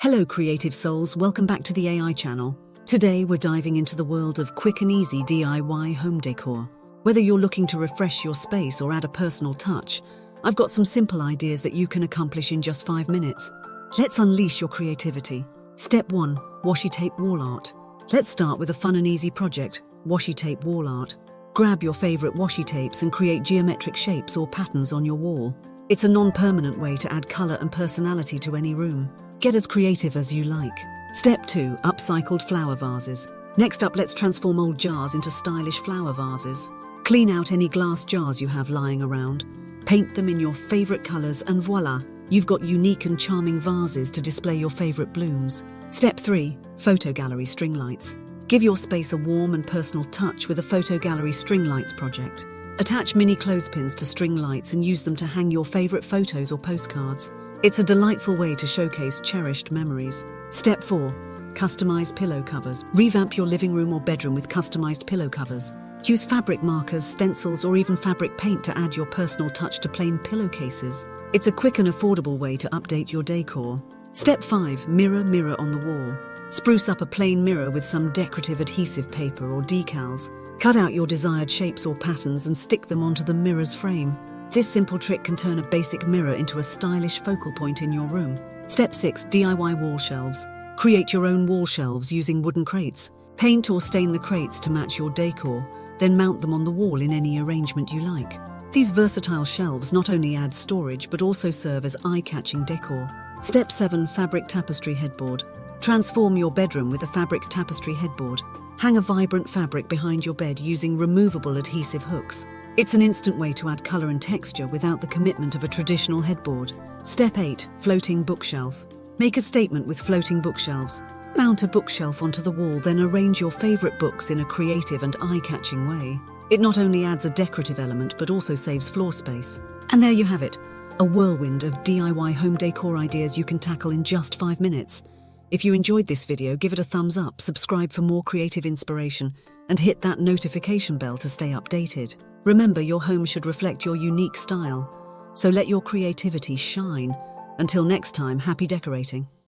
Hello creative souls, welcome back to the AI channel. Today we're diving into the world of quick and easy DIY home decor. Whether you're looking to refresh your space or add a personal touch, I've got some simple ideas that you can accomplish in just 5 minutes. Let's unleash your creativity. Step 1. Washi tape wall art. Let's start with a fun and easy project, washi tape wall art. Grab your favorite washi tapes and create geometric shapes or patterns on your wall. It's a non-permanent way to add color and personality to any room. Get as creative as you like. Step 2. Upcycled flower vases. Next up, let's transform old jars into stylish flower vases. Clean out any glass jars you have lying around. Paint them in your favorite colors and voila, you've got unique and charming vases to display your favorite blooms. Step 3. Photo gallery string lights. Give your space a warm and personal touch with a photo gallery string lights project. Attach mini clothespins to string lights and use them to hang your favorite photos or postcards. It's a delightful way to showcase cherished memories. Step 4. Customize pillow covers. Revamp your living room or bedroom with customized pillow covers. Use fabric markers, stencils, or even fabric paint to add your personal touch to plain pillowcases. It's a quick and affordable way to update your decor. Step 5. Mirror on the wall. Spruce up a plain mirror with some decorative adhesive paper or decals. Cut out your desired shapes or patterns and stick them onto the mirror's frame. This simple trick can turn a basic mirror into a stylish focal point in your room. Step 6. DIY wall shelves. Create your own wall shelves using wooden crates. Paint or stain the crates to match your decor, then mount them on the wall in any arrangement you like. These versatile shelves not only add storage but also serve as eye-catching decor. Step 7. Fabric tapestry headboard. Transform your bedroom with a fabric tapestry headboard. Hang a vibrant fabric behind your bed using removable adhesive hooks. It's an instant way to add color and texture without the commitment of a traditional headboard. Step 8. Floating bookshelf. Make a statement with floating bookshelves. Mount a bookshelf onto the wall, then arrange your favorite books in a creative and eye-catching way. It not only adds a decorative element but also saves floor space. And there you have it, a whirlwind of DIY home decor ideas you can tackle in just 5 minutes. If you enjoyed this video, give it a thumbs up, subscribe for more creative inspiration, and hit that notification bell to stay updated. Remember, your home should reflect your unique style, so let your creativity shine. Until next time, happy decorating.